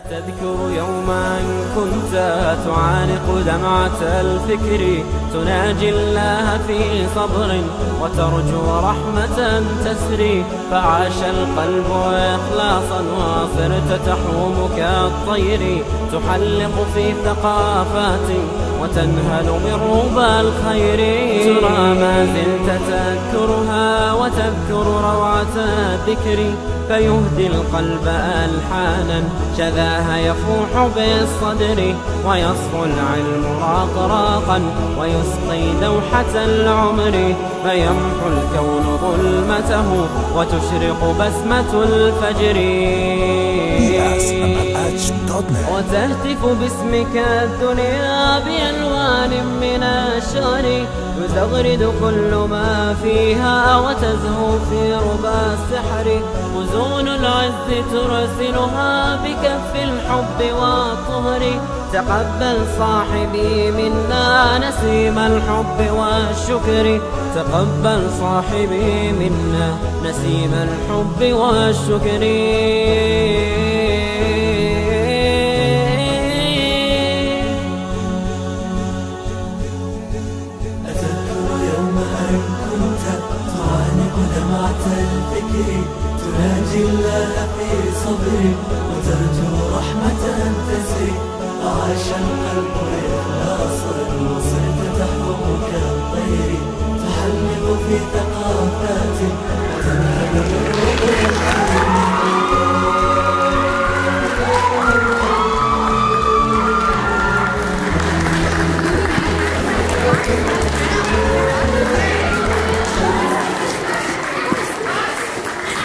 تذكر يوما كنت تعانق دمعة الفكر، تناجي الله في صبر وترجو رحمة تسري، فعاش القلب إخلاصا وصرت تحوم كالطير، تحلق في ثقافات وتنهل من ربى الخير، ترى ما زلت تذكرها وتذكر روعة الذكر، فيهدي القلب ألحانا شذاها يفوح بالصدر، ويصفو العلم راقراقا ويسقي دوحة العمر، فيمحو الكون ظلمته وتشرق بسمة الفجر، وتهتف باسمك الدنيا بألوان من الشعر، يزغرد كل ما فيها وتزهو في ربى السحر، وزون العز ترسلها بكف الحب والطهر، تقبل صاحبي منا نسيم الحب والشكر، تقبل صاحبي منا نسيم الحب والشكر. تناجي الله في صبر وترجو رحمة تسري، فعاش القلب إخلاصا وصرت تحوم كالطير، تحلق في ثقافات وتنهل من ربى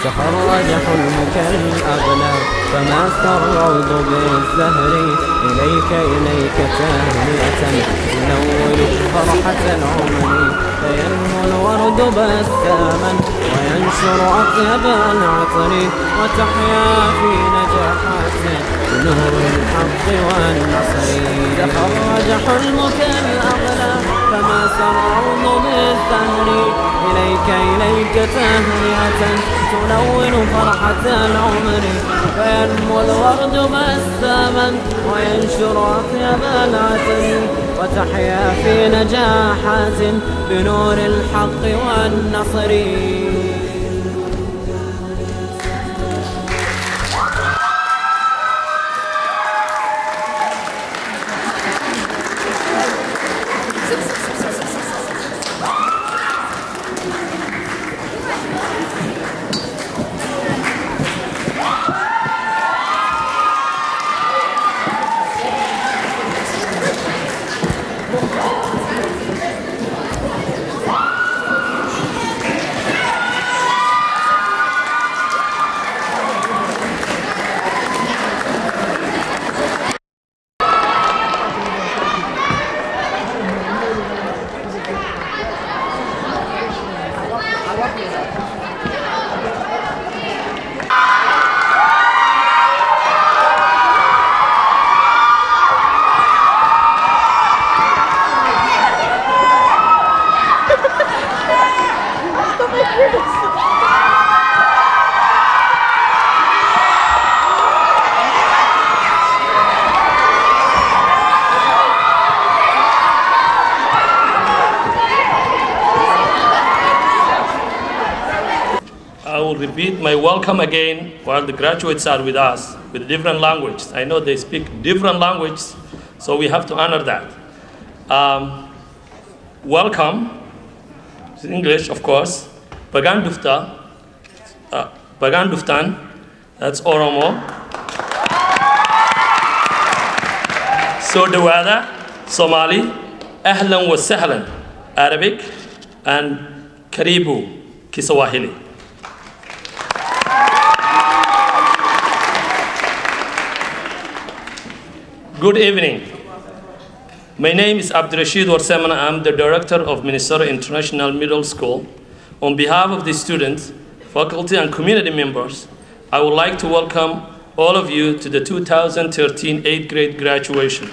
تخرج حلمك الأغلى فما الروض بالزهر، إليك تهنئة تنور فرحة العمر، فينمو الورد بساما وينشر أطيب العطر، وتحيا في نجاحات نور الحق والنصر، تخرج حلمك الأغلى فما الروض بالزهر، إليك تهنئة تلون فرحة العمر، فينمو الورد بساما وينشر أطيب العطر، وتحيا في نجاحات بنور الحق والنصر. I will repeat my welcome again while the graduates are with us with different languages. I know they speak different languages, so we have to honor that. Welcome, in English, of course. Bagan Duftan, that's Oromo. So Dawada, Somali, Ahlan wa Sahlan, Arabic, and Karibu, Kiswahili. Good evening. My name is Abdurrashid Warsamana. I'm the director of Minnesota International Middle School. On behalf of the students, faculty, and community members, I would like to welcome all of you to the 2013 8th grade graduation.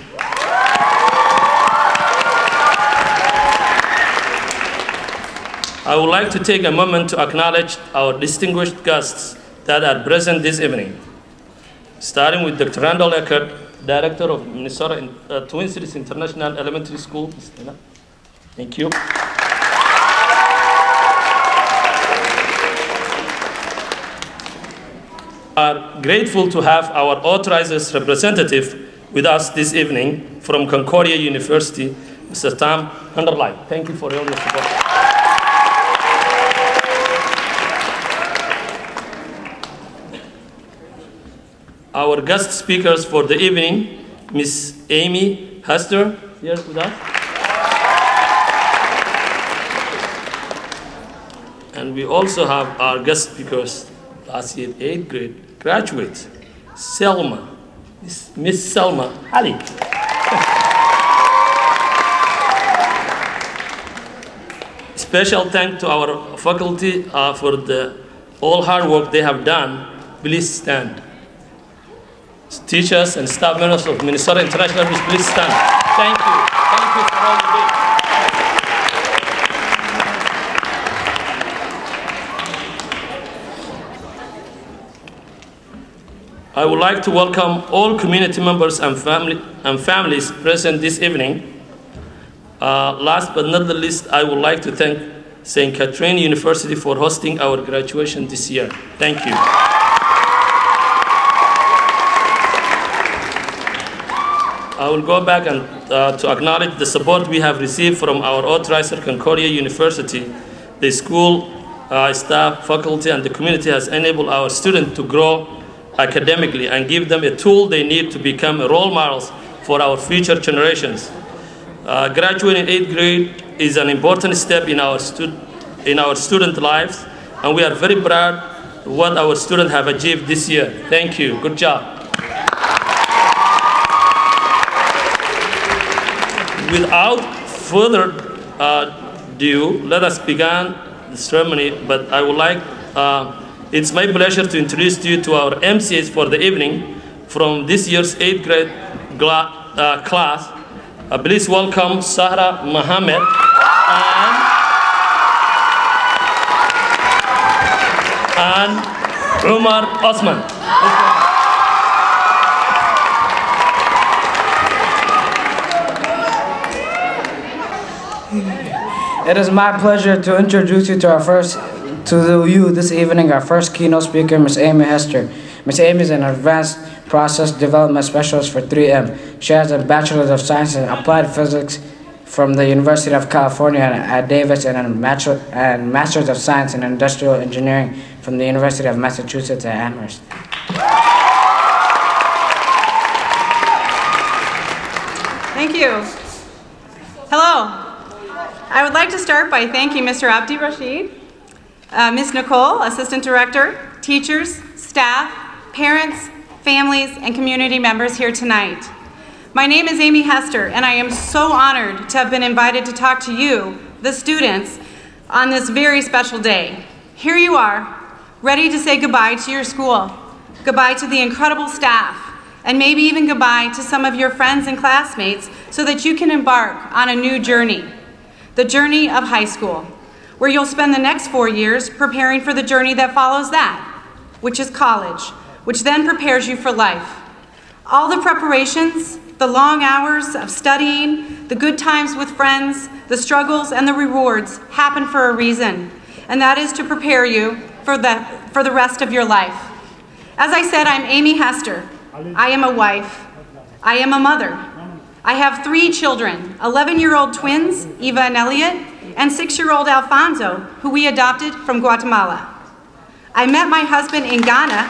I would like to take a moment to acknowledge our distinguished guests that are present this evening. starting with Dr. Randall Eckert, Director of Minnesota Twin Cities International Elementary School. Thank you. We are grateful to have our authorized representative with us this evening from Concordia University, Mr. Tom Underline. Thank you for all your support. Our guest speakers for the evening, Ms. Amy Hester, here with us. And we also have our guest speakers, last year 8th grade graduate, Selma, Miss Selma Ali. Special thanks to our faculty for all hard work they have done. Please stand. Teachers and staff members of Minnesota International, please stand. Thank you. Thank you for all you did. I would like to welcome all community members and families present this evening. Last but not the least, I would like to thank St. Catherine University for hosting our graduation this year. Thank you. I will go back and to acknowledge the support we have received from our authorizer, Concordia University. The school, staff, faculty, and the community has enabled our students to grow academically and give them a tool they need to become role models for our future generations. Graduating 8th grade is an important step in our student lives, and we are very proud of what our students have achieved this year. Thank you. Good job. Without further ado, let us begin the ceremony, but I would like, it's my pleasure to introduce you to our MCAs for the evening from this year's 8th grade class. Please welcome Sahra Mohammed and Umar Osman. It is my pleasure to introduce you to you this evening, our first keynote speaker, Ms. Amy Hester. Ms. Amy is an advanced process development specialist for 3M. She has a Bachelor of Science in Applied Physics from the University of California at Davis and a Master's of Science in Industrial Engineering from the University of Massachusetts at Amherst. Thank you. Hello. I would like to start by thanking Mr. Abdi Rashid, Ms. Nicole, Assistant Director, teachers, staff, parents, families, and community members here tonight. My name is Amy Hester, and I am so honored to have been invited to talk to you, the students, on this very special day. Here you are, ready to say goodbye to your school, goodbye to the incredible staff, and maybe even goodbye to some of your friends and classmates so that you can embark on a new journey. The journey of high school, where you'll spend the next 4 years preparing for the journey that follows that, which is college, which then prepares you for life. All the preparations, the long hours of studying, the good times with friends, the struggles and the rewards happen for a reason, and that is to prepare you for the rest of your life. As I said, I'm Amy Hester. I am a wife. I am a mother. I have 3 children, 11-year-old twins, Eva and Elliot, and 6-year-old Alfonso, who we adopted from Guatemala. I met my husband in Ghana.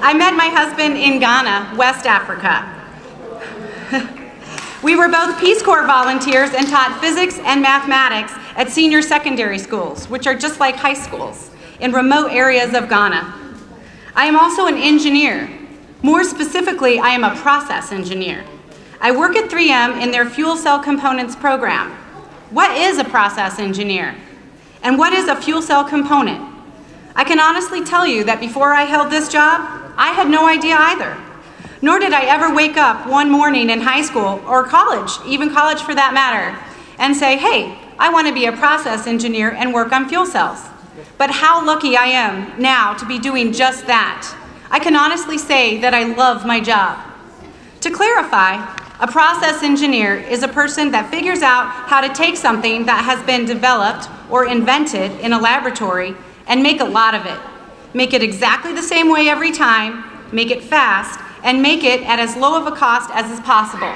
I met my husband in Ghana, West Africa. We were both Peace Corps volunteers and taught physics and mathematics at senior secondary schools, which are just like high schools, in remote areas of Ghana. I am also an engineer. More specifically, I am a process engineer. I work at 3M in their fuel cell components program. What is a process engineer? And what is a fuel cell component? I can honestly tell you that before I held this job, I had no idea either. Nor did I ever wake up one morning in high school or college, even college for that matter, and say, hey, I want to be a process engineer and work on fuel cells. But how lucky I am now to be doing just that. I can honestly say that I love my job. To clarify, a process engineer is a person that figures out how to take something that has been developed or invented in a laboratory and make a lot of it. Make it exactly the same way every time, make it fast, and make it at as low of a cost as is possible.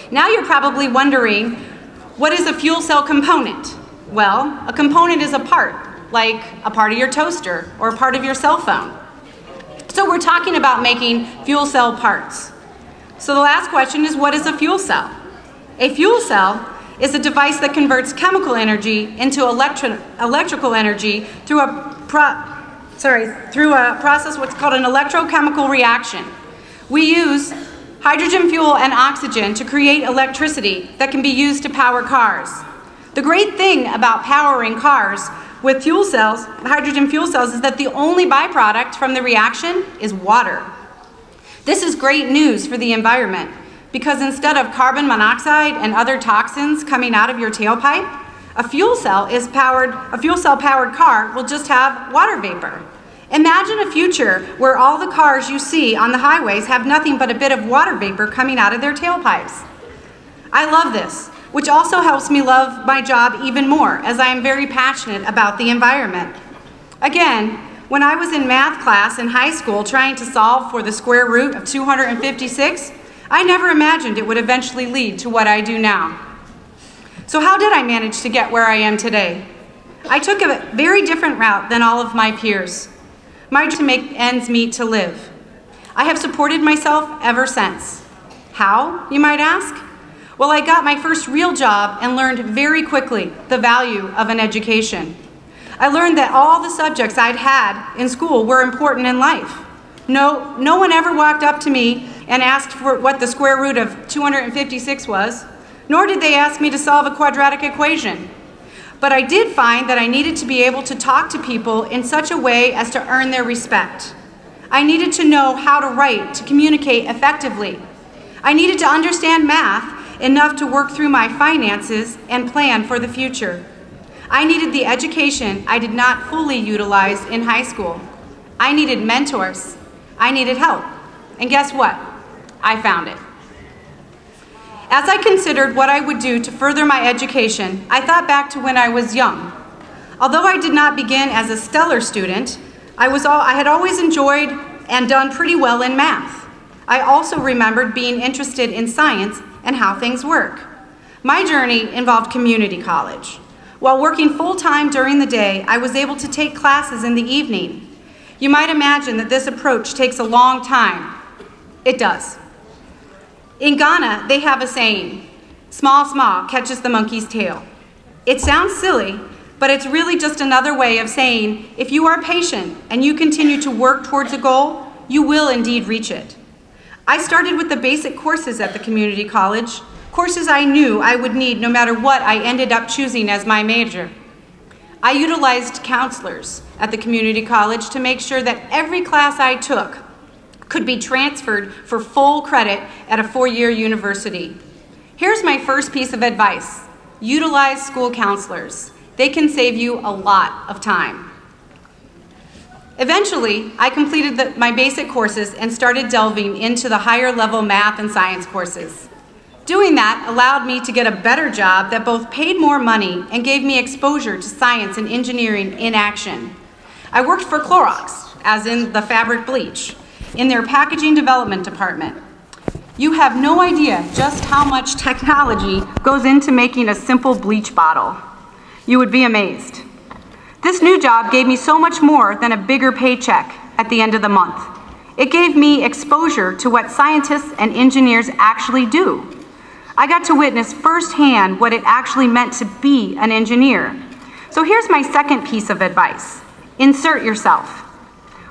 Now you're probably wondering, what is a fuel cell component? Well, a component is a part, like a part of your toaster or a part of your cell phone. So we're talking about making fuel cell parts. So the last question is, what is a fuel cell? A fuel cell is a device that converts chemical energy into electrical energy through a process what's called an electrochemical reaction. We use hydrogen fuel and oxygen to create electricity that can be used to power cars. The great thing about powering cars with fuel cells, hydrogen fuel cells, is that the only byproduct from the reaction is water. This is great news for the environment because instead of carbon monoxide and other toxins coming out of your tailpipe, a fuel cell powered car will just have water vapor. Imagine a future where all the cars you see on the highways have nothing but a bit of water vapor coming out of their tailpipes. I love this, which also helps me love my job even more, as I am very passionate about the environment. Again, when I was in math class in high school trying to solve for the square root of 256, I never imagined it would eventually lead to what I do now. So how did I manage to get where I am today? I took a very different route than all of my peers. My job to make ends meet to live. I have supported myself ever since. How, you might ask? Well, I got my first real job and learned very quickly the value of an education. I learned that all the subjects I'd had in school were important in life. No one ever walked up to me and asked for what the square root of 256 was, nor did they ask me to solve a quadratic equation. But I did find that I needed to be able to talk to people in such a way as to earn their respect. I needed to know how to write to communicate effectively. I needed to understand math enough to work through my finances and plan for the future. I needed the education I did not fully utilize in high school. I needed mentors. I needed help. And guess what? I found it. As I considered what I would do to further my education, I thought back to when I was young. Although I did not begin as a stellar student, I had always enjoyed and done pretty well in math. I also remembered being interested in science and how things work. My journey involved community college. While working full-time during the day, I was able to take classes in the evening. You might imagine that this approach takes a long time. It does. In Ghana, they have a saying, "Small, small catches the monkey's tail." It sounds silly, but it's really just another way of saying if you are patient and you continue to work towards a goal, you will indeed reach it. I started with the basic courses at the community college, courses I knew I would need no matter what I ended up choosing as my major. I utilized counselors at the community college to make sure that every class I took could be transferred for full credit at a 4-year university. Here's my first piece of advice. Utilize school counselors. They can save you a lot of time. Eventually, I completed my basic courses and started delving into the higher level math and science courses. Doing that allowed me to get a better job that both paid more money and gave me exposure to science and engineering in action. I worked for Clorox, as in the fabric bleach, in their packaging development department. You have no idea just how much technology goes into making a simple bleach bottle. You would be amazed. This new job gave me so much more than a bigger paycheck at the end of the month. It gave me exposure to what scientists and engineers actually do. I got to witness firsthand what it actually meant to be an engineer. So here's my second piece of advice. Insert yourself.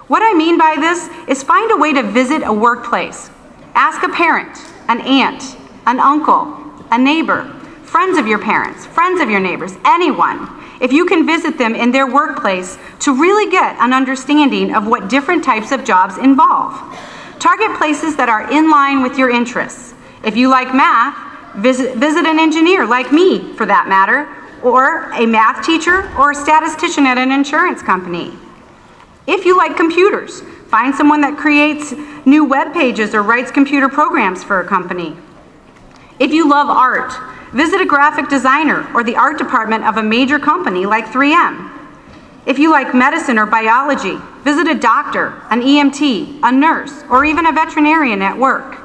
What I mean by this is find a way to visit a workplace. Ask a parent, an aunt, an uncle, a neighbor, friends of your parents, friends of your neighbors, anyone, if you can visit them in their workplace to really get an understanding of what different types of jobs involve. Target places that are in line with your interests. If you like math, visit an engineer like me, for that matter, or a math teacher, or a statistician at an insurance company. If you like computers, find someone that creates new web pages or writes computer programs for a company. If you love art, visit a graphic designer or the art department of a major company like 3M. If you like medicine or biology, visit a doctor, an EMT, a nurse, or even a veterinarian at work.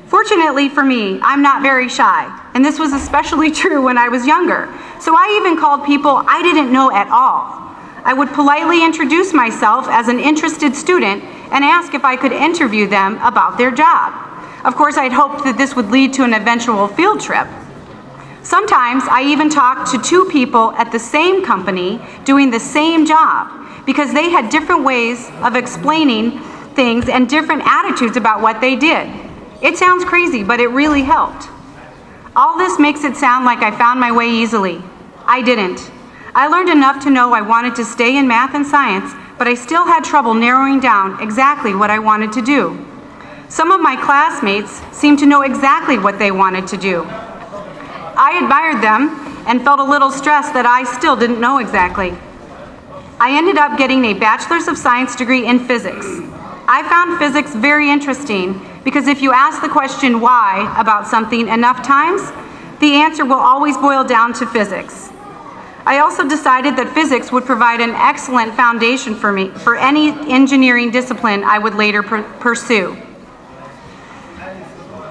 Fortunately for me, I'm not very shy, and this was especially true when I was younger, so I even called people I didn't know at all. I would politely introduce myself as an interested student and ask if I could interview them about their job. Of course, I'd hoped that this would lead to an eventual field trip. Sometimes I even talked to two people at the same company doing the same job because they had different ways of explaining things and different attitudes about what they did. It sounds crazy, but it really helped. All this makes it sound like I found my way easily. I didn't. I learned enough to know I wanted to stay in math and science, but I still had trouble narrowing down exactly what I wanted to do. Some of my classmates seemed to know exactly what they wanted to do. I admired them and felt a little stressed that I still didn't know exactly. I ended up getting a Bachelor's of Science degree in physics. I found physics very interesting because if you ask the question why about something enough times, the answer will always boil down to physics. I also decided that physics would provide an excellent foundation for me for any engineering discipline I would later pursue.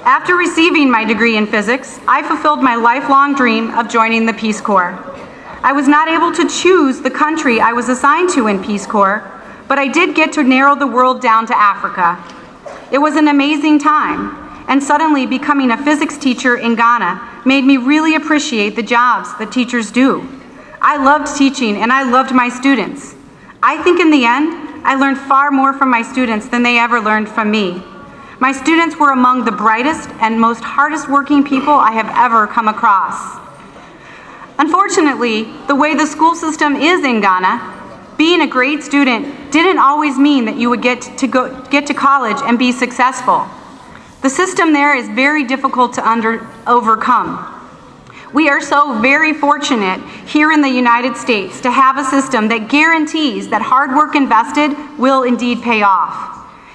After receiving my degree in physics, I fulfilled my lifelong dream of joining the Peace Corps. I was not able to choose the country I was assigned to in Peace Corps, but I did get to narrow the world down to Africa. It was an amazing time, and suddenly becoming a physics teacher in Ghana made me really appreciate the jobs that teachers do. I loved teaching and I loved my students. I think in the end, I learned far more from my students than they ever learned from me. My students were among the brightest and most hardest working people I have ever come across. Unfortunately, the way the school system is in Ghana, being a great student didn't always mean that you would get to college and be successful. The system there is very difficult to overcome. We are so very fortunate here in the United States to have a system that guarantees that hard work invested will indeed pay off.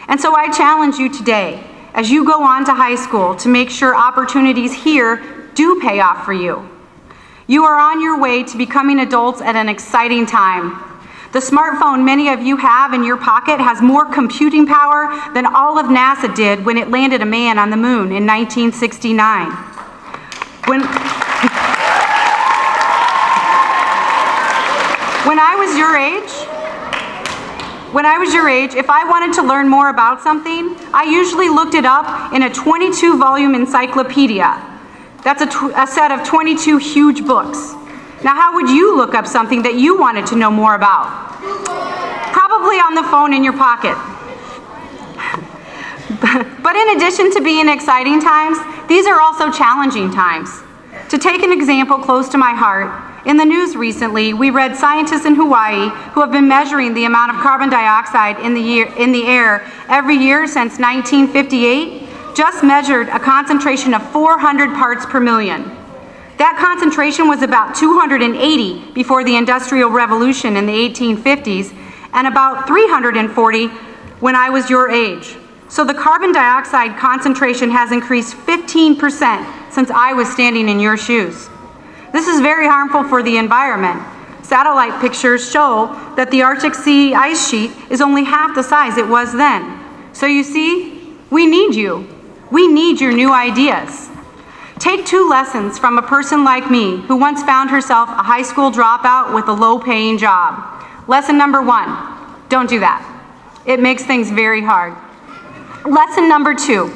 And so I challenge you today, as you go on to high school, to make sure opportunities here do pay off for you. You are on your way to becoming adults at an exciting time. The smartphone many of you have in your pocket has more computing power than all of NASA did when it landed a man on the moon in 1969. When I was your age, if I wanted to learn more about something, I usually looked it up in a 22-volume encyclopedia. That's a set of 22 huge books. Now, how would you look up something that you wanted to know more about? Probably on the phone in your pocket. But in addition to being exciting times, these are also challenging times. To take an example close to my heart, in the news recently, we read scientists in Hawaii who have been measuring the amount of carbon dioxide in the air every year since 1958, just measured a concentration of 400 parts per million. That concentration was about 280 before the Industrial Revolution in the 1850s, and about 340 when I was your age. So the carbon dioxide concentration has increased 15% since I was standing in your shoes. This is very harmful for the environment. Satellite pictures show that the Arctic Sea ice sheet is only half the size it was then. So you see, we need you. We need your new ideas. Take two lessons from a person like me who once found herself a high school dropout with a low-paying job. Lesson number one, don't do that. It makes things very hard. Lesson number two,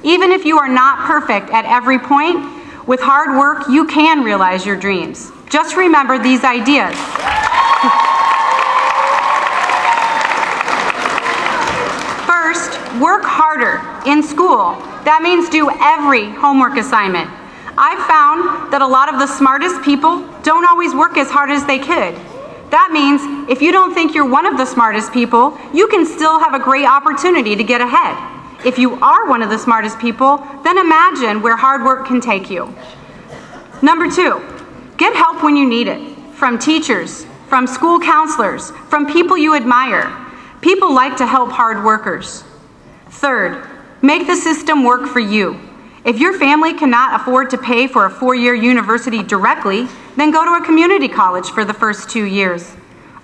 even if you are not perfect at every point, with hard work, you can realize your dreams. Just remember these ideas. First, work harder in school. That means do every homework assignment. I've found that a lot of the smartest people don't always work as hard as they could. That means if you don't think you're one of the smartest people, you can still have a great opportunity to get ahead. If you are one of the smartest people, then imagine where hard work can take you. Number two, Get help when you need it, from teachers, from school counselors, from people you admire. People like to help hard workers. Third, make the system work for you. If your family cannot afford to pay for a 4-year university directly, then go to a community college for the first 2 years.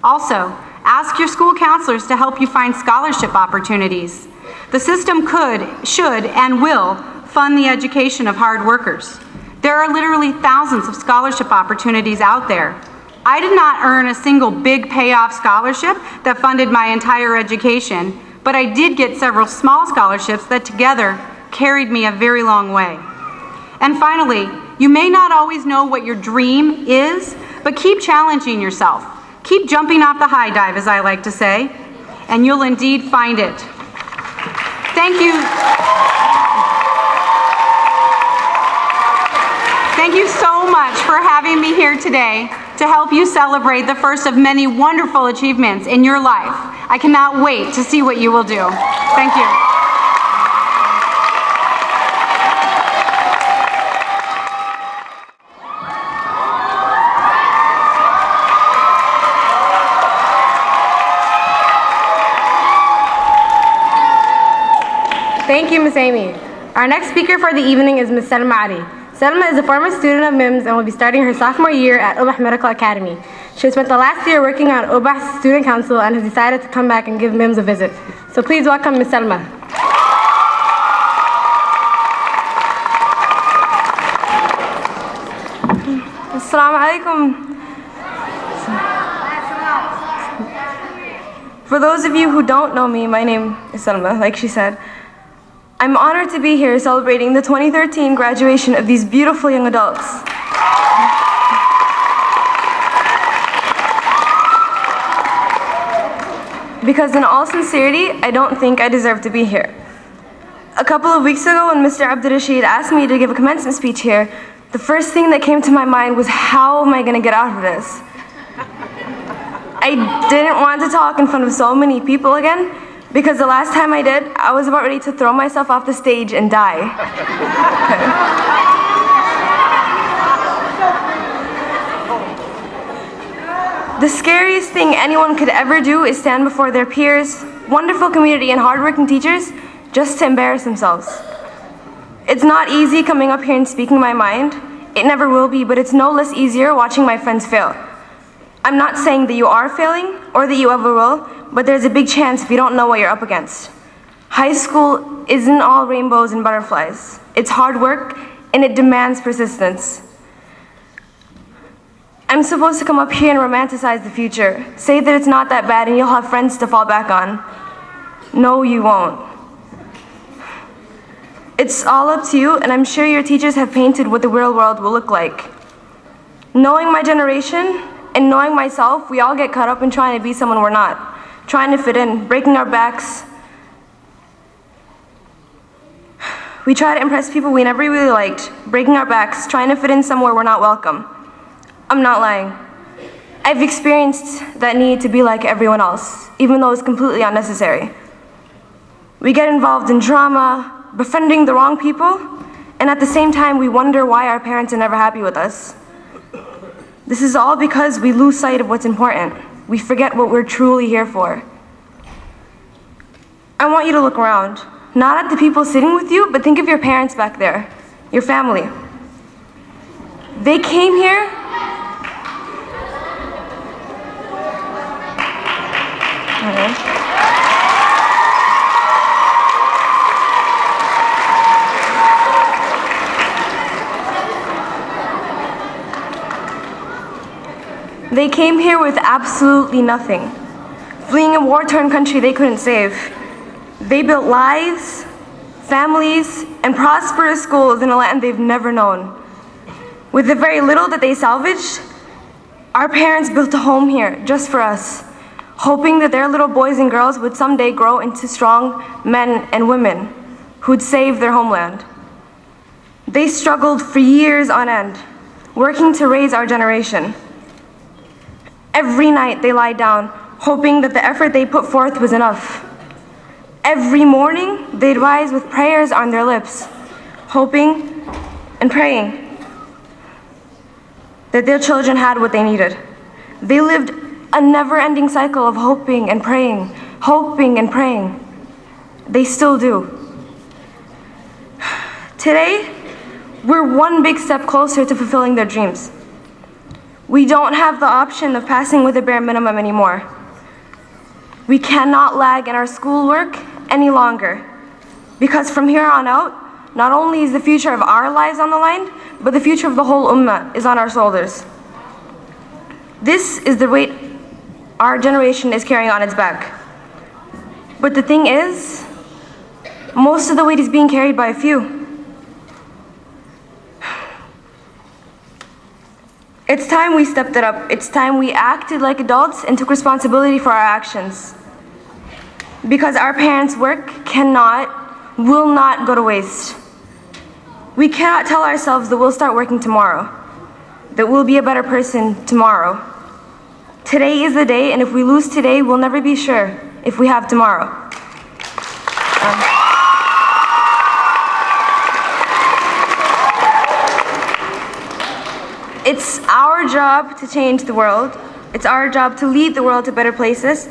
Also, ask your school counselors to help you find scholarship opportunities. The system could, should, and will fund the education of hard workers. There are literally thousands of scholarship opportunities out there. I did not earn a single big payoff scholarship that funded my entire education, but I did get several small scholarships that together carried me a very long way. And finally, you may not always know what your dream is, but keep challenging yourself. Keep jumping off the high dive, as I like to say, and you'll indeed find it. Thank you. Thank you so much for having me here today to help you celebrate the first of many wonderful achievements in your life. I cannot wait to see what you will do. Thank you. Thank you, Ms. Amy. Our next speaker for the evening is Ms. Selma Ali. Selma is a former student of MIMS and will be starting her sophomore year at UBAH Medical Academy. She spent the last year working on UBAH's student council and has decided to come back and give MIMS a visit. So please welcome Ms. Selma. Assalamu alaikum. For those of you who don't know me, my name is Selma, like she said. I'm honored to be here celebrating the 2013 graduation of these beautiful young adults. Because in all sincerity, I don't think I deserve to be here. A couple of weeks ago when Mr. Abdurrashid asked me to give a commencement speech here, the first thing that came to my mind was, how am I going to get out of this? I didn't want to talk in front of so many people again, because the last time I did, I was about ready to throw myself off the stage and die. The scariest thing anyone could ever do is stand before their peers, wonderful community, and hardworking teachers just to embarrass themselves. It's not easy coming up here and speaking my mind. It never will be, but it's no less easier watching my friends fail. I'm not saying that you are failing or that you ever will, but there's a big chance if you don't know what you're up against. High school isn't all rainbows and butterflies. It's hard work and it demands persistence. I'm supposed to come up here and romanticize the future, say that it's not that bad and you'll have friends to fall back on. No, you won't. It's all up to you, and I'm sure your teachers have painted what the real world will look like. Knowing my generation and knowing myself, we all get caught up in trying to be someone we're not, trying to fit in, breaking our backs. We try to impress people we never really liked, breaking our backs, trying to fit in somewhere we're not welcome. I'm not lying. I've experienced that need to be like everyone else, even though it's completely unnecessary. We get involved in drama, befriending the wrong people, and at the same time we wonder why our parents are never happy with us. This is all because we lose sight of what's important. We forget what we're truly here for. I want you to look around, not at the people sitting with you, but think of your parents back there, your family. They came here They came here with absolutely nothing, fleeing a war-torn country they couldn't save. They built lives, families, and prosperous schools in a land they've never known. With the very little that they salvaged, our parents built a home here just for us, hoping that their little boys and girls would someday grow into strong men and women who'd save their homeland. They struggled for years on end, working to raise our generation. Every night they lied down, hoping that the effort they put forth was enough. Every morning they'd rise with prayers on their lips, hoping and praying. that their children had what they needed. They lived a never-ending cycle of hoping and praying, hoping and praying. They still do. Today, we're one big step closer to fulfilling their dreams. We don't have the option of passing with a bare minimum anymore. We cannot lag in our schoolwork any longer, because from here on out, not only is the future of our lives on the line, but the future of the whole ummah is on our shoulders. This is the weight our generation is carrying on its back. But the thing is, most of the weight is being carried by a few. It's time we stepped it up. It's time we acted like adults and took responsibility for our actions. Because our parents' work will not go to waste. We cannot tell ourselves that we'll start working tomorrow, that we'll be a better person tomorrow. Today is the day, and if we lose today, we'll never be sure if we have tomorrow. It's our job to change the world. It's our job to lead the world to better places.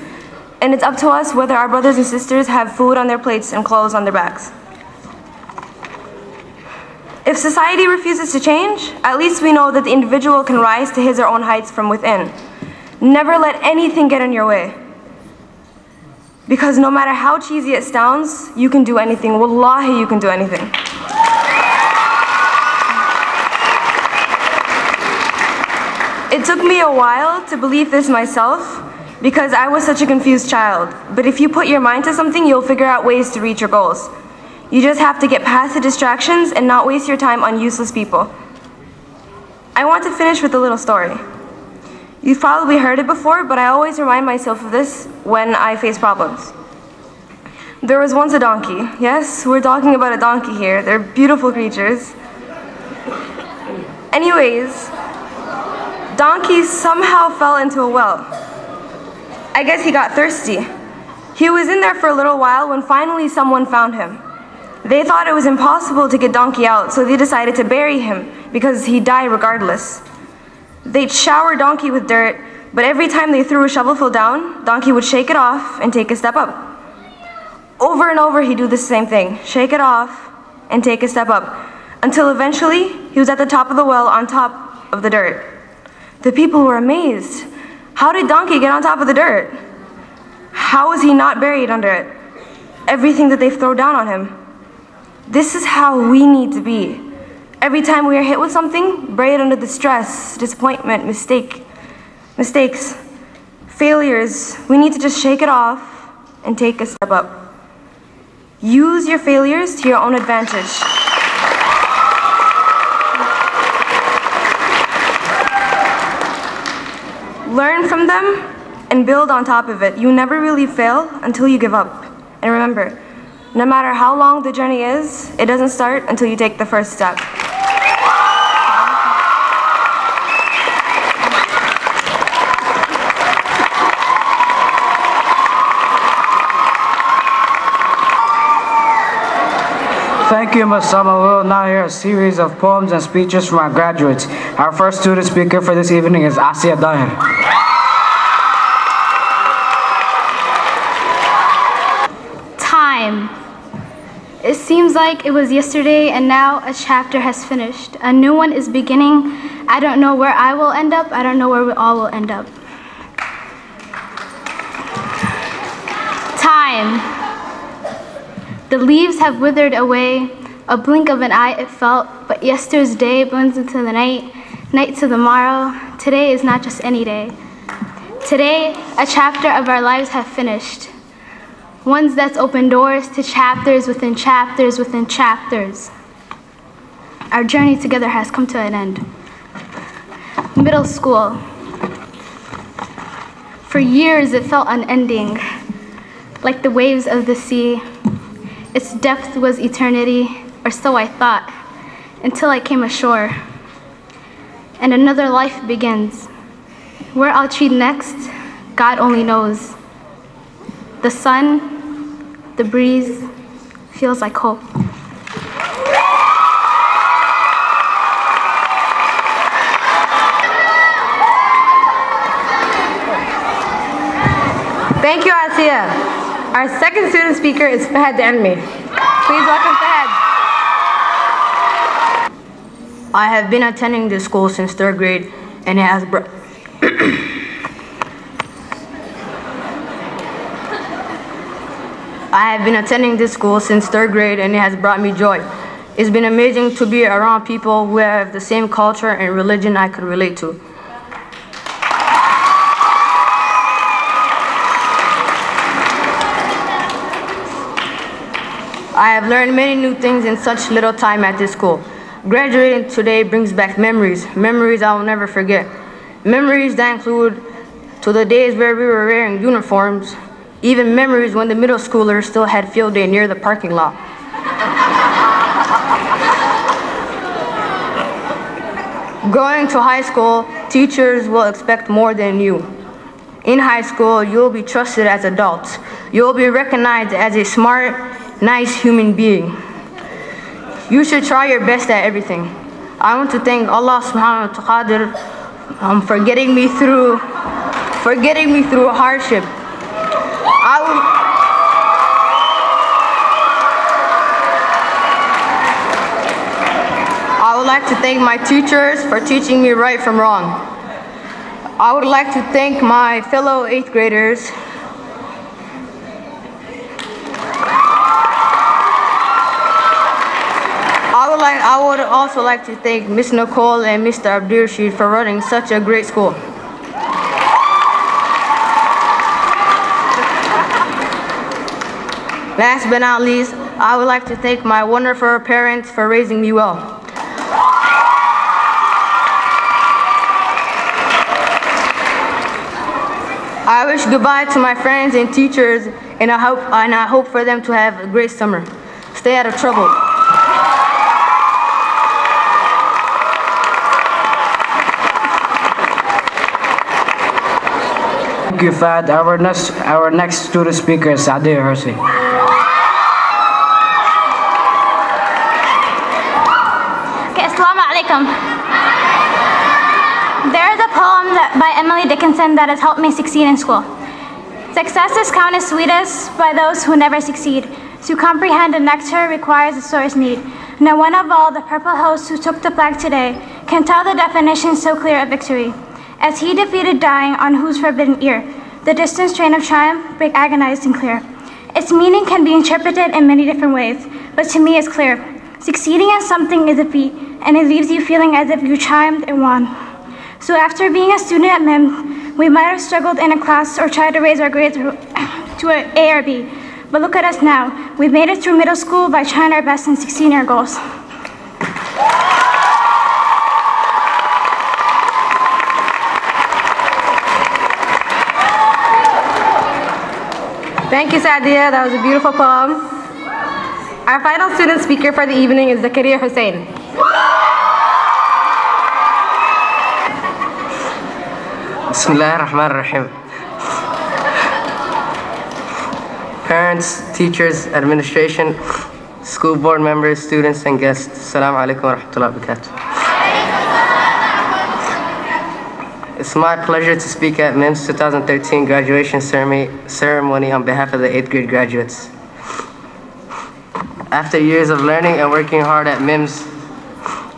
And it's up to us whether our brothers and sisters have food on their plates and clothes on their backs. If society refuses to change, at least we know that the individual can rise to his or own heights from within. Never let anything get in your way. Because no matter how cheesy it sounds, you can do anything. Wallahi, you can do anything. It took me a while to believe this myself, because I was such a confused child. But if you put your mind to something, you'll figure out ways to reach your goals. You just have to get past the distractions and not waste your time on useless people. I want to finish with a little story. You've probably heard it before, but I always remind myself of this when I face problems. There was once a donkey. Yes, we're talking about a donkey here. They're beautiful creatures. Anyways, donkey somehow fell into a well. I guess he got thirsty. He was in there for a little while when finally someone found him. They thought it was impossible to get donkey out, so they decided to bury him because he'd die regardless. They'd shower donkey with dirt, but every time they threw a shovelful down, donkey would shake it off and take a step up. Over and over he'd do the same thing, shake it off and take a step up, until eventually he was at the top of the well on top of the dirt. The people were amazed. How did donkey get on top of the dirt? How was he not buried under it? Everything that they've thrown down on him. This is how we need to be. Every time we are hit with something, buried under the stress, disappointment, mistakes, failures, we need to just shake it off and take a step up. Use your failures to your own advantage. Learn from them and build on top of it. You never really fail until you give up. And remember, no matter how long the journey is, it doesn't start until you take the first step. Thank you, Ms. Sama. We will now hear a series of poems and speeches from our graduates. Our first student speaker for this evening is Asiya Dahir. Time. It seems like it was yesterday and now a chapter has finished. A new one is beginning. I don't know where I will end up. I don't know where we all will end up. Time. The leaves have withered away, a blink of an eye it felt, but yesterday's day blends into the night, night to the morrow. Today is not just any day. Today, a chapter of our lives have finished. Ones that's opened doors to chapters within chapters within chapters. Our journey together has come to an end. Middle school. For years it felt unending, like the waves of the sea. Its depth was eternity, or so I thought, until I came ashore. And another life begins. Where I'll treat next, God only knows. The sun, the breeze, feels like hope. Thank you, Asiya. Our second student speaker is Fahad Anmi. Please welcome Fahad. I have been attending this school since 3rd grade, and it has brought me joy. It's been amazing to be around people who have the same culture and religion I could relate to. I have learned many new things in such little time at this school. Graduating today brings back memories I will never forget. Memories that include to the days where we were wearing uniforms, even memories when the middle schoolers still had field day near the parking lot. Going to high school, teachers will expect more than you. In high school, you'll be trusted as adults. You'll be recognized as a smart, nice human being. You should try your best at everything. I want to thank Allah subhanahu wa ta'ala for getting me through hardship. I would like to thank my teachers for teaching me right from wrong. I would like to thank my fellow 8th graders. I would also like to thank Ms. Nicole and Mr. Abdirashid for running such a great school. Last but not least, I would like to thank my wonderful parents for raising me well. I wish goodbye to my friends and teachers, and I hope for them to have a great summer. Stay out of trouble. Thank you, Fahad. Our next student speaker is Saadi Hersi. Okay, Assalamu alaikum. There is a poem by Emily Dickinson that has helped me succeed in school. Success is counted sweetest by those who never succeed. To comprehend the nectar requires a source need. No one of all the purple hosts who took the flag today can tell the definition so clear of victory. As he defeated dying on whose forbidden ear, the distant strain of triumph break agonized and clear. Its meaning can be interpreted in many different ways, but to me it's clear. Succeeding at something is a feat, and it leaves you feeling as if you triumphed and won. So after being a student at MIM, we might have struggled in a class or tried to raise our grades to an A or B. But look at us now. We've made it through middle school by trying our best and succeeding our goals. Thank you, Sadia. That was a beautiful poem. Our final student speaker for the evening is Zakaria Hussain. Bismillahirrahmanirrahim. Parents, teachers, administration, school board members, students, and guests, Assalamu alaikum wa rahmatullahi wa barakatuh. It's my pleasure to speak at MIM's 2013 graduation ceremony on behalf of the 8th grade graduates. After years of learning and working hard at MIM's,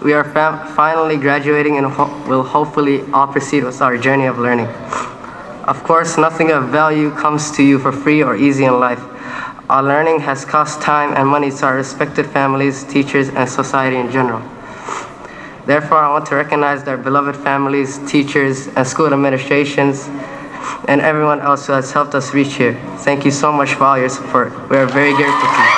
we are finally graduating and will hopefully all proceed with our journey of learning. Of course, nothing of value comes to you for free or easy in life. Our learning has cost time and money to our respected families, teachers, and society in general. Therefore, I want to recognize our beloved families, teachers, and school administrations, and everyone else who has helped us reach here. Thank you so much for all your support. We are very grateful to you.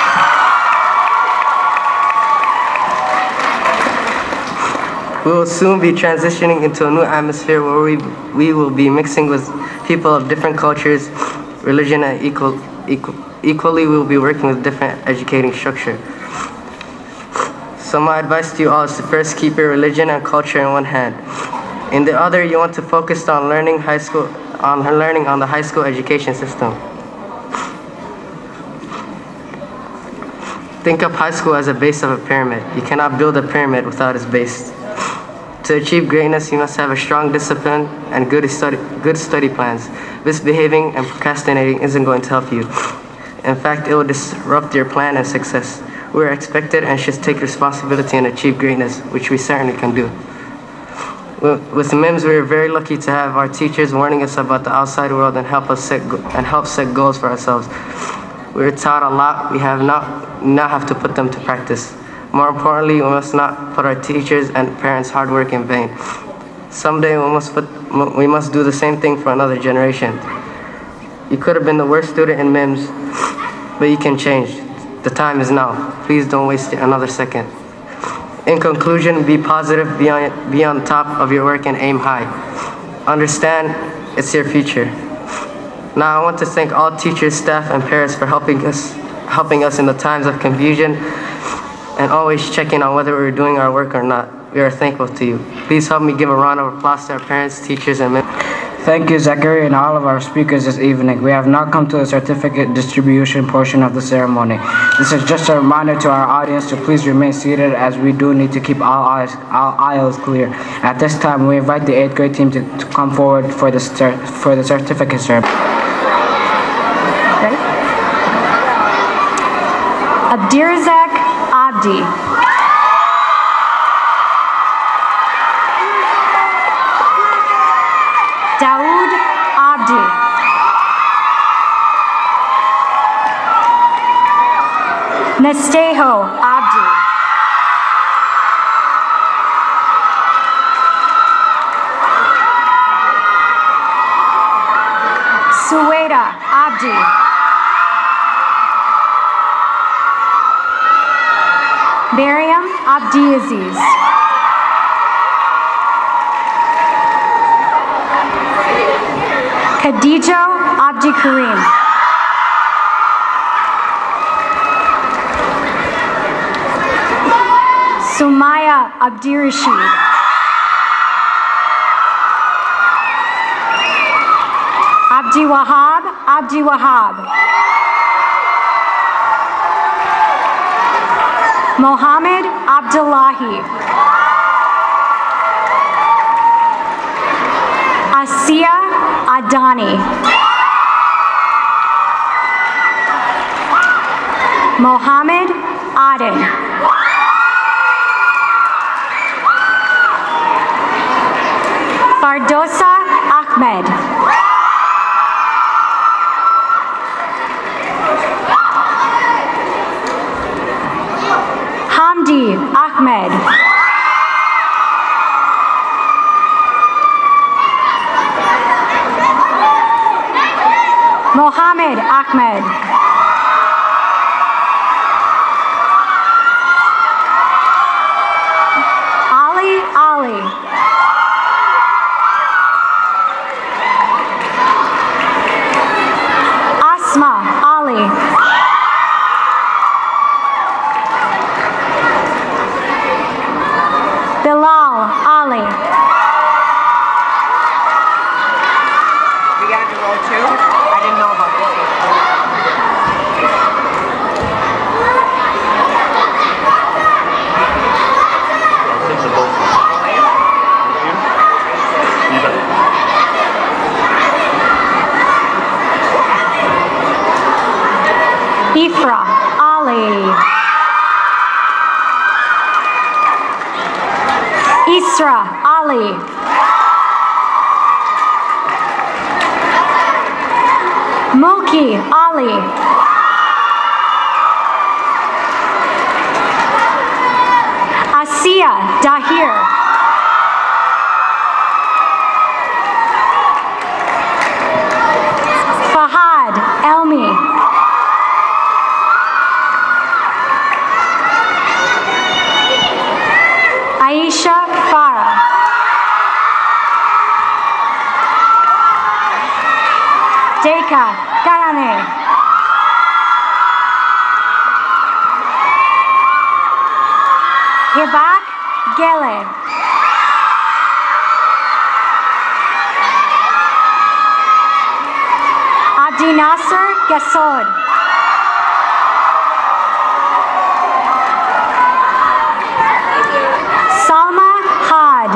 We will soon be transitioning into a new atmosphere where we will be mixing with people of different cultures, religion, and equally we will be working with different educating structure. So my advice to you all is to first keep your religion and culture in one hand. In the other, you want to focus on learning on the high school education system. Think of high school as a base of a pyramid. You cannot build a pyramid without its base. To achieve greatness, you must have a strong discipline and good study plans. Misbehaving and procrastinating isn't going to help you. In fact, it will disrupt your plan and success. We are expected and should take responsibility and achieve greatness, which we certainly can do. With MIMS, we are very lucky to have our teachers warning us about the outside world and help set goals for ourselves. We are taught a lot. We now have to put them to practice. More importantly, we must not put our teachers and parents' hard work in vain. Someday we must do the same thing for another generation. You could have been the worst student in MIMS, but you can change. The time is now. Please don't waste another second. In conclusion, be positive, be on top of your work, and aim high. Understand, it's your future. Now, I want to thank all teachers, staff, and parents for helping us in the times of confusion and always checking on whether we're doing our work or not. We are thankful to you. Please help me give a round of applause to our parents, teachers, and members. Thank you, Zachary, and all of our speakers this evening. We have now come to the certificate distribution portion of the ceremony. This is just a reminder to our audience to please remain seated, as we do need to keep all aisles clear. At this time, we invite the 8th grade team to come forward for the certificate ceremony. Ready? Abdirazak Abdi. Daoud Abdi. Nesteho Abdi. Sueda Abdi. Miriam Abdiaziz. Khadijo Abdi Karim. Sumaya Abdi Rashid. Abdi Wahab Abdi Wahab. Mohammed Abdullahi. Asiya Adani. Mohammed Aden. Fardosa Ahmed. Hamdi Ahmed. Mohammed Ahmed. Ali Ali. Asma Ali. Bilal Ali. We got to roll too? I didn't know about this. Ifra Ali. Isra Ali. Mulki Ali. Asiya Dahir. Fahad Elmi. Aisha Farah. Deka Karane. Hibak Gele. Abdi Nasser Gasod. Salma Ahad.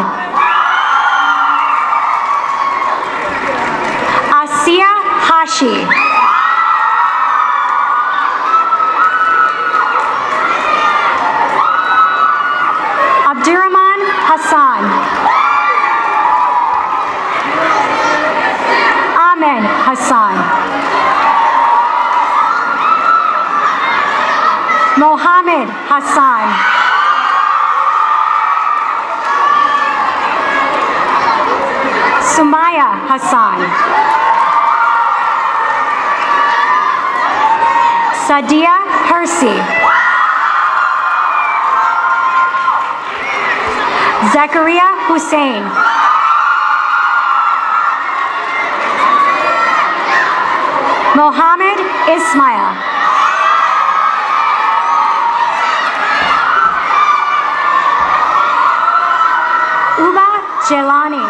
Asia Hashi. Abdurrahman Hassan. Amen Hassan. Mohammed Hassan. Sumaya Hassan. Sadia Hersey. Zakaria Hussein. Mohammed Ismail. Ubah Jelani.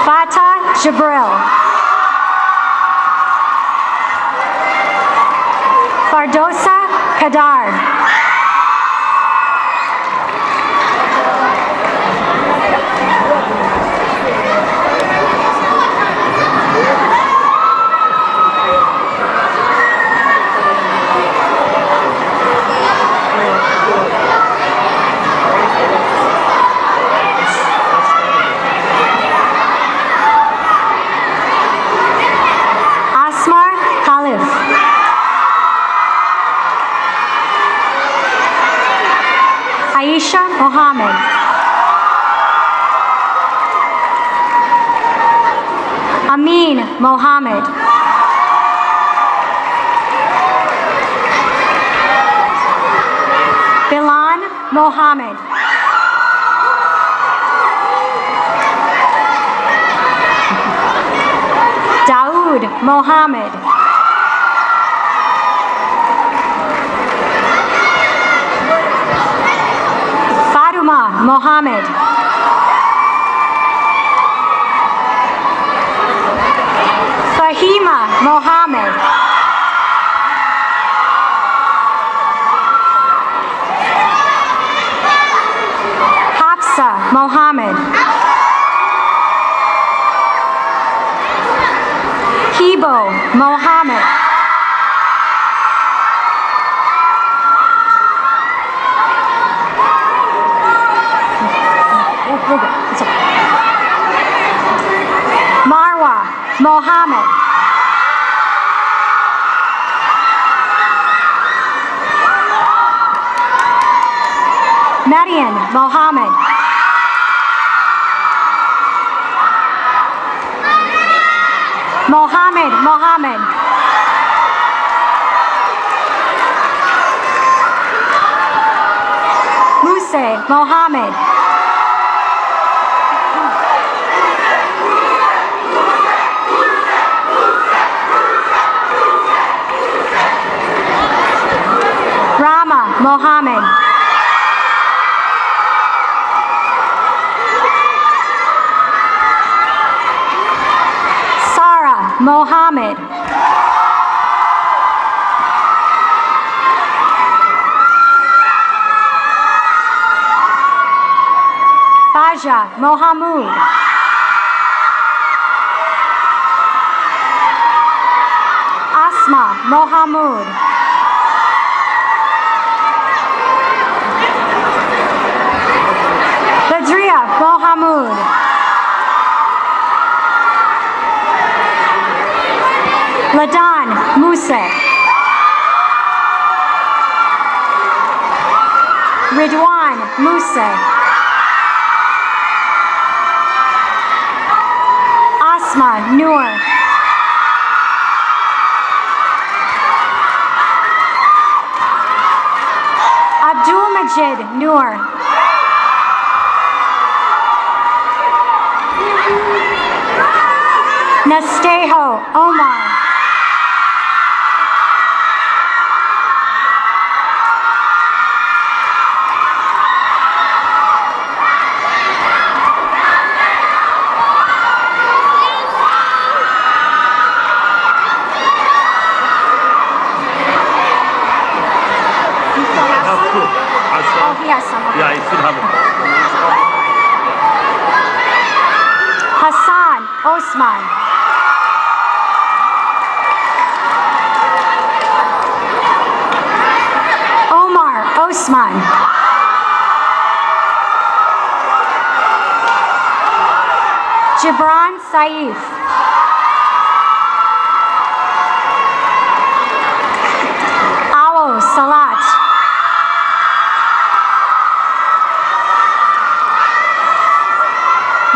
Fatah Jibril. Fardosa Kadar. Asmar Khalif. Aisha Mohammed. Amin Mohammed. Bilan Mohammed. Daoud Mohammed. Fatuma Mohammed. Fahima Mohammed. Hafsa Mohammed. Hibo Mohammed. Marwa Mohammed. Marian Mohammed. Mohammed Mohammed. Muse Mohammed. Rama Mohammed. Sarah Mohammed. Baja Mohamud. Asma Mohamud. Badria Mohamud. Ladan Musa. Ridwan Musa. Asma Noor. Abdul Majid Noor. Nastejo Omar. How cool. Yes, I'm okay. Yeah, you should have it. Hassan Osman. Omar Osman. Gibran Saif. Awo Salat.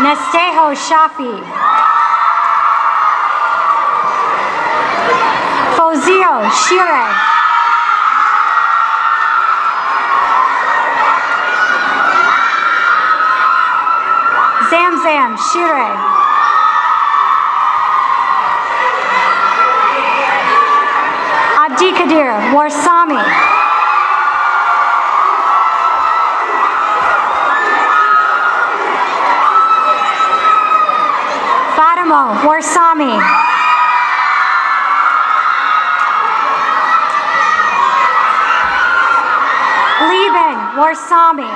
Nesteho Shafi. Fozio Shire. Zamzam Shire. Abdikadir Warsami. Fatima Warsami. Liban Warsami.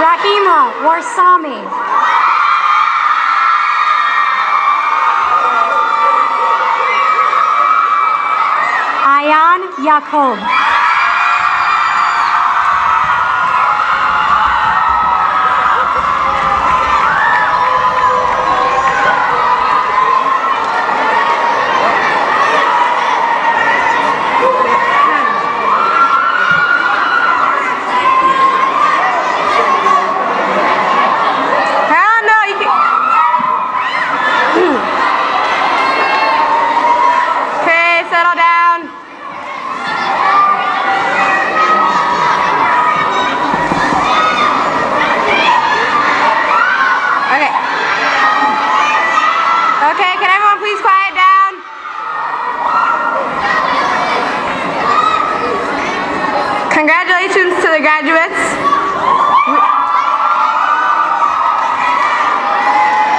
Rahima Warsami. Ayan Yacob. Congratulations to the graduates.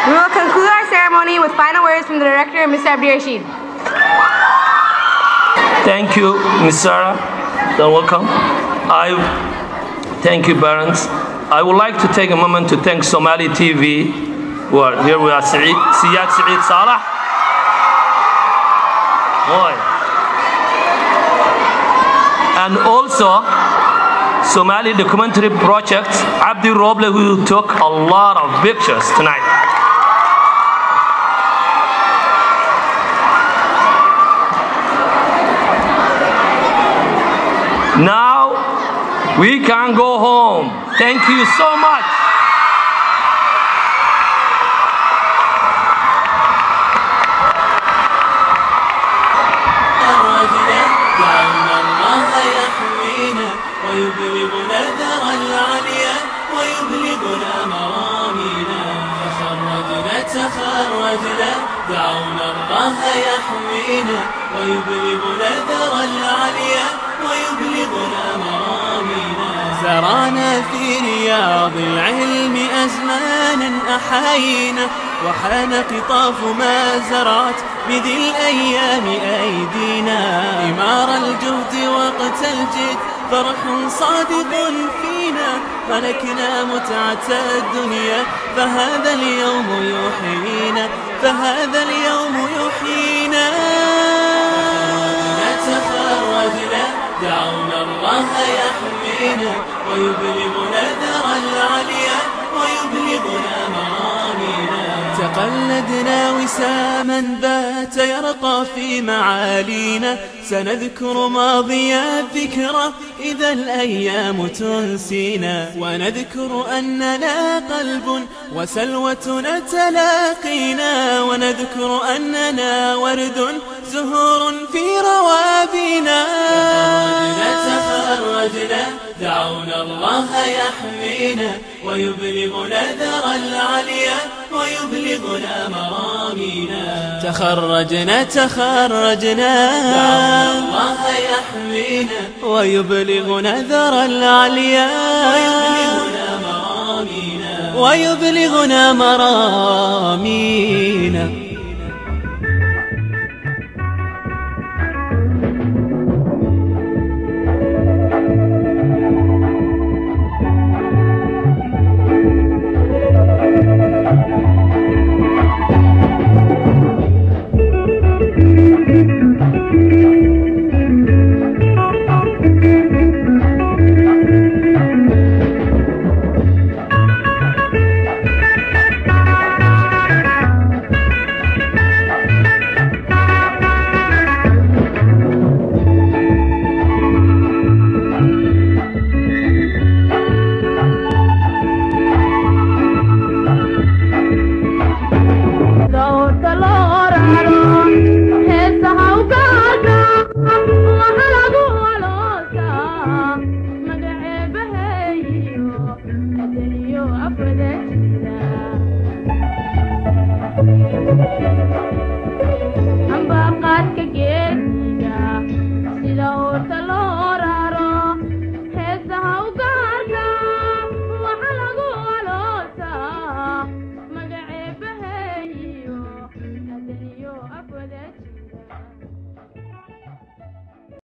We will conclude our ceremony with final words from the director, Mr. Abdi Rashid. Thank you, Ms. Sarah. Welcome. Thank you, parents. I would like to take a moment to thank Somali TV. Here we are, Siyad Saeed Salah. Boy. And also, Somali Documentary Project, Abdi Roble, who took a lot of pictures tonight. Now, we can go home. Thank you so much. ويبلغنا ذرى العليا ويبلغنا مرامينا تخرجنا دعونا الله يحمينا ويبلغنا ذرى العليا ويبلغنا مرامينا زرعنا في رياض العلم أزمانا أحاينا وحان قطاف ما زرعت بذي الأيام أيدينا ثمار الجهد وقت الجد فرح صادق فينا ملكنا متعة الدنيا فهذا اليوم يحيينا تخرجنا دعونا الله يحمينا ويبلغنا ذرى العليا ويبلغنا مرامينا تقلدنا وساما بات يرقى في معالينا سنذكر ماضي الذكرى إذا الأيام تنسينا ونذكر أننا قلب وسلوة تلاقينا ونذكر أننا ورد زهور في روابينا تخرجنا دعونا الله يحمينا ويبلغنا ذرى العليا ويبلغنا مرامينا تخرجنا دعونا الله يحمينا ويبلغنا ذرى العليا ويبلغنا مرامينا